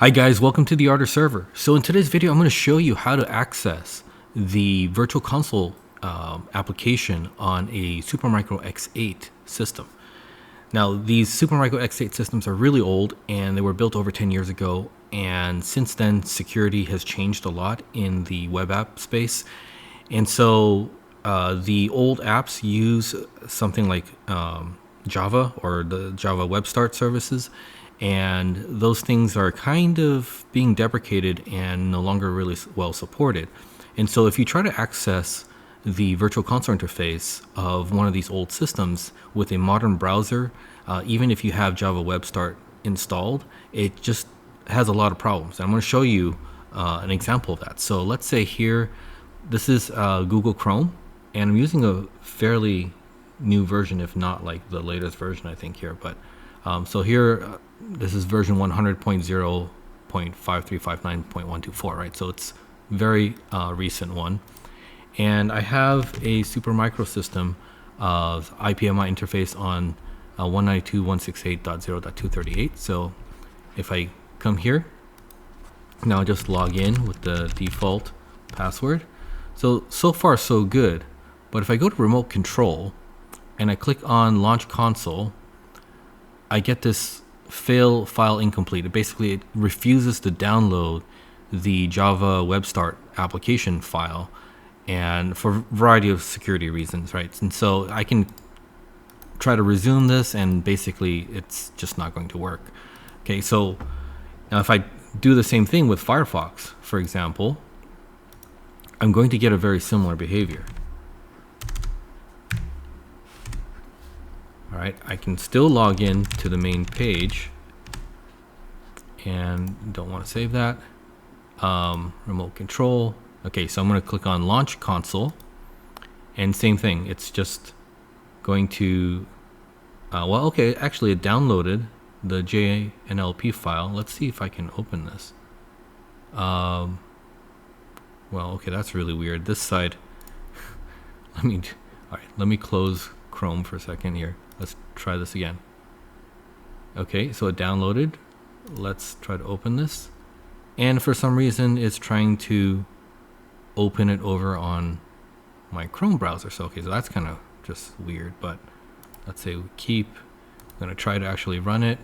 Hi guys, welcome to the Arter server. So in today's video, I'm going to show you how to access the Virtual Console application on a Supermicro X8 system. Now these Supermicro X8 systems are really old and they were built over 10 years ago, and since then security has changed a lot in the web app space. And so the old apps use something like Java or the Java Web Start services, and those things are kind of being deprecated and no longer really well supported. And so if you try to access the Virtual Console interface of one of these old systems with a modern browser, even if you have Java Web Start installed, it just has a lot of problems. And I'm going to show you an example of that. So let's say here, this is Google Chrome, and I'm using a fairly new version, if not like the latest version, I think here. But so here, this is version 100.0.5359.124, right? So it's very recent one. And I have a Supermicro system of IPMI interface on 192.168.0.238. So if I come here, now I just log in with the default password. So far so good. But if I go to remote control and I click on launch console, I get this fail file incomplete. Basically, it refuses to download the Java Web Start application file, and for a variety of security reasons, right? And so I can try to resume this, and basically it's just not going to work. Okay, so now if I do the same thing with Firefox, for example, I'm going to get a very similar behavior. All right, I can still log in to the main page and don't want to save that. Remote control. Okay, so I'm going to click on launch console, and same thing. It's just going to, well, okay, actually it downloaded the JNLP file. Let's see if I can open this. Well, okay, that's really weird. This side, all right, let me close Chrome for a second here. Let's try this again. Okay, so it downloaded. Let's try to open this. And for some reason, it's trying to open it over on my Chrome browser. So, okay, so that's kind of just weird, but let's say we keep. I'm going to try to actually run it.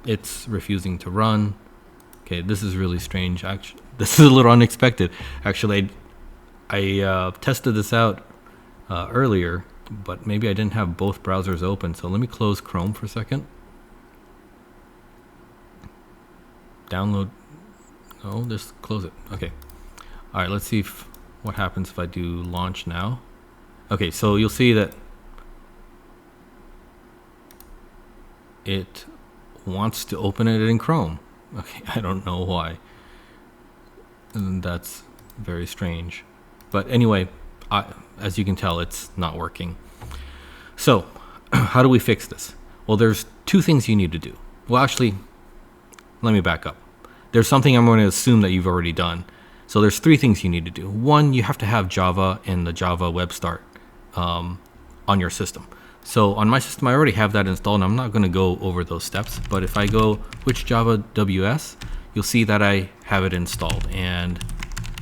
It's refusing to run. Okay, this is really strange. Actually, this is a little unexpected. Actually, I tested this out earlier, but maybe I didn't have both browsers open. So let me close Chrome for a second. Download. No, just close it. Okay. All right, let's see what happens if I do launch now. Okay, so you'll see that it wants to open it in Chrome. Okay, I don't know why. And that's very strange. But anyway, as you can tell, it's not working. So how do we fix this? Well, there's two things you need to do. Well, actually, let me back up. There's something I'm going to assume that you've already done. So there's three things you need to do. One, you have to have Java and the Java Web Start on your system. So on my system, I already have that installed, and I'm not going to go over those steps. But if I go which Java WS, you'll see that I have it installed. And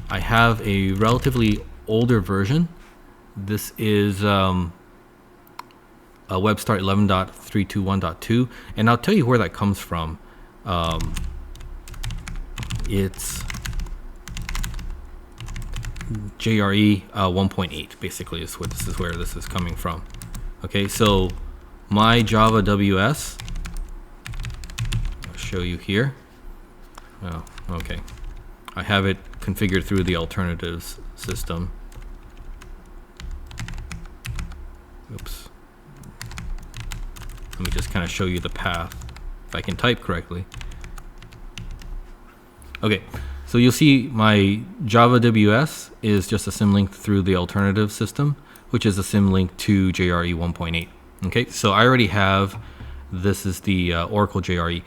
I have a relatively older version. This is a Web Start 11.321.2, and I'll tell you where that comes from. It's JRE 1.8 basically is what this is, where this is coming from. Okay, so my Java WS, I'll show you here. Oh, okay. I have it configured through the alternatives system. Oops. Let me just kind of show you the path, if I can type correctly. Okay, so you'll see my Java WS is just a symlink through the alternative system, which is a symlink to JRE 1.8. Okay, so I already have, this is the Oracle JRE.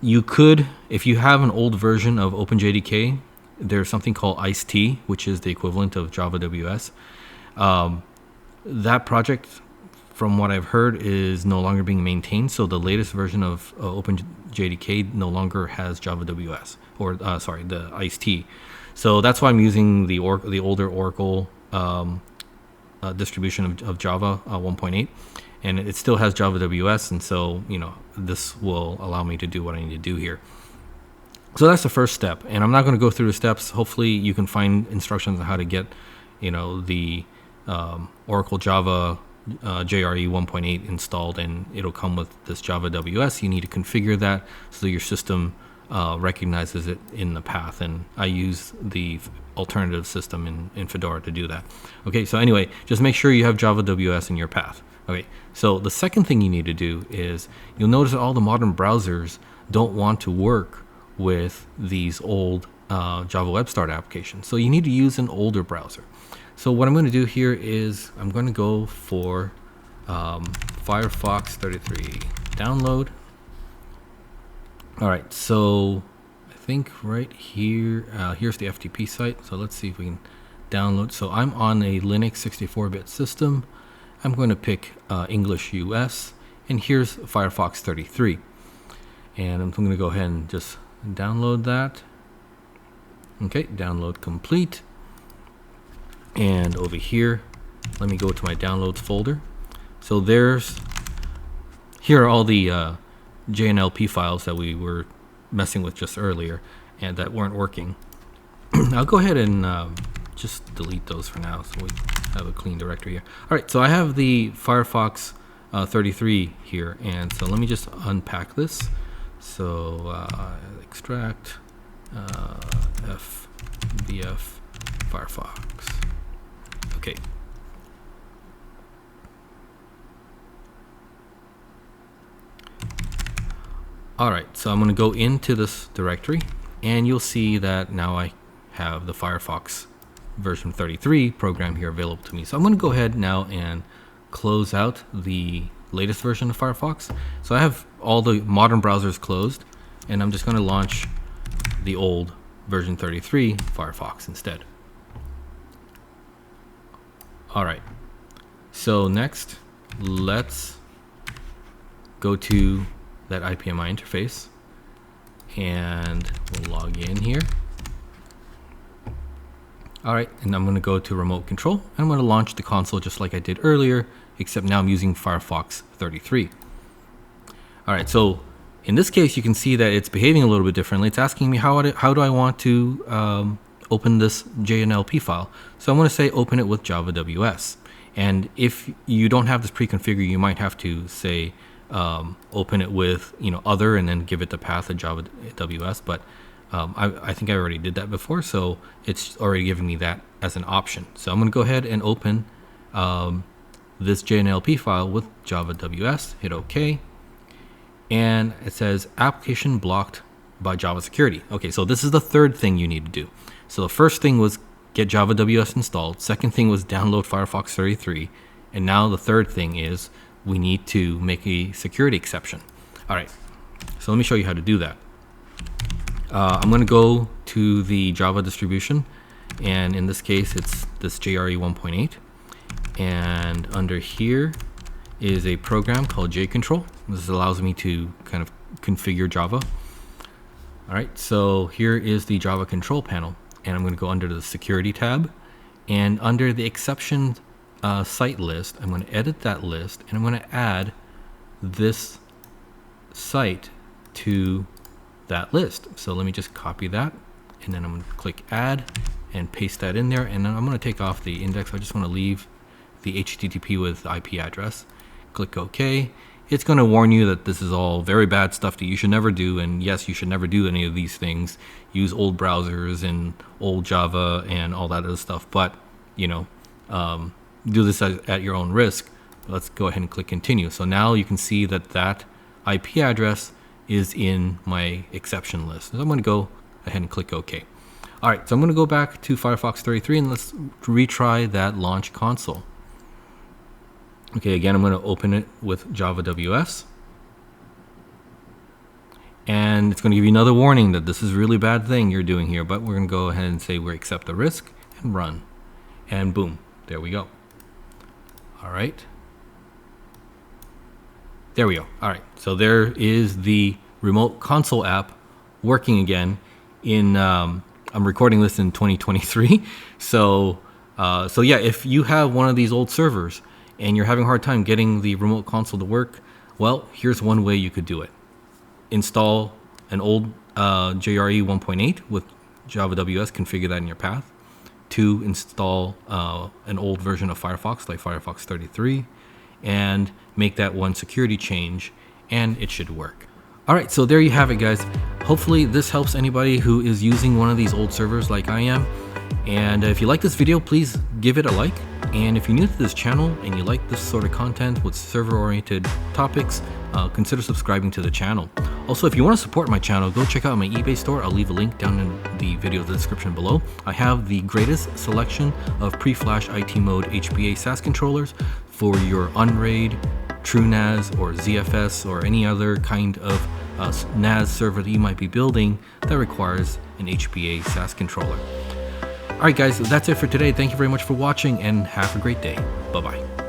You could, if you have an old version of OpenJDK, there's something called ICE-T, which is the equivalent of Java WS. That project, from what I've heard, is no longer being maintained. So the latest version of OpenJDK JDK no longer has Java WS, or sorry, the ICE-T. So that's why I'm using the older Oracle distribution of Java 1.8, and it still has Java WS, and so this will allow me to do what I need to do here. So that's the first step, and I'm not going to go through the steps. Hopefully you can find instructions on how to get the Oracle Java JRE 1.8 installed, and it'll come with this Java WS. You need to configure that so your system recognizes it in the path, and I use the alternative system in Fedora to do that. Okay, so anyway, just make sure you have Java WS in your path. Okay, so the second thing you need to do is, you'll notice that all the modern browsers don't want to work with these old Java Web Start applications. So you need to use an older browser. So what I'm going to do here is I'm going to go for Firefox 33 download. All right, so I think right here, here's the FTP site. So let's see if we can download. So I'm on a Linux 64-bit system. I'm going to pick English US, and here's Firefox 33. And I'm going to go ahead and just download that. Okay, download complete. And over here, let me go to my downloads folder. So here are all the JNLP files that we were messing with just earlier and that weren't working. I'll go ahead and just delete those for now, so we have a clean directory here. All right, so I have the Firefox 33 here, and so let me just unpack this. So extract FBF Firefox. Okay. All right, so I'm going to go into this directory, and you'll see that now I have the Firefox version 33 program here available to me. So I'm going to go ahead now and close out the latest version of Firefox. So I have all the modern browsers closed, and I'm just going to launch the old version 33 Firefox instead. All right, so next let's go to that IPMI interface, and we'll log in here. All right, and I'm going to go to remote control, and I'm going to launch the console just like I did earlier, except now I'm using Firefox 33. All right, so in this case, you can see that it's behaving a little bit differently. It's asking me how do I want to open this JNLP file. So I'm going to say open it with Java WS. And if you don't have this pre-configured, you might have to say open it with other, and then give it the path of Java WS. But I think I already did that before, so it's already giving me that as an option. So I'm going to go ahead and open this JNLP file with Java WS. Hit OK, and it says application blocked by Java security. Okay, so this is the third thing you need to do. So the first thing was get Java WS installed. Second thing was download Firefox 33, and now the third thing is we need to make a security exception. All right, so let me show you how to do that. I'm going to go to the Java distribution, and in this case it's this JRE 1.8, and under here is a program called JControl. This allows me to kind of configure Java. All right, so here is the Java control panel, and I'm going to go under the security tab, and under the exception site list, I'm going to edit that list, and I'm going to add this site to that list. So let me just copy that, and then I'm going to click add and paste that in there, and then I'm going to take off the index. I just want to leave the HTTP with IP address. Click OK. It's going to warn you that this is all very bad stuff that you should never do, and yes, you should never do any of these things. Use old browsers and old Java and all that other stuff, but do this at your own risk. Let's go ahead and click continue. So now you can see that that IP address is in my exception list. So I'm going to go ahead and click OK. All right, so I'm going to go back to Firefox 33, and let's retry that launch console. Okay, again, I'm going to open it with Java WS. And it's going to give you another warning that this is a really bad thing you're doing here, but we're going to go ahead and say we accept the risk and run. And boom, there we go. All right. There we go. All right, so there is the remote console app working again in, I'm recording this in 2023. So yeah, if you have one of these old servers and you're having a hard time getting the remote console to work, well, here's one way you could do it. Install an old JRE 1.8 with Java WS, configure that in your path. 2, install an old version of Firefox, like Firefox 33, and make that one security change, and it should work. All right, so there you have it, guys. Hopefully this helps anybody who is using one of these old servers like I am. And if you like this video, please give it a like. And if you're new to this channel and you like this sort of content with server-oriented topics, consider subscribing to the channel. Also, if you want to support my channel, go check out my eBay store. I'll leave a link down in the video description below. I have the greatest selection of pre-flash IT mode HBA SAS controllers for your Unraid, TrueNAS, or ZFS, or any other kind of NAS server that you might be building that requires an HBA SAS controller. Alright guys, that's it for today. Thank you very much for watching and have a great day. Bye-bye.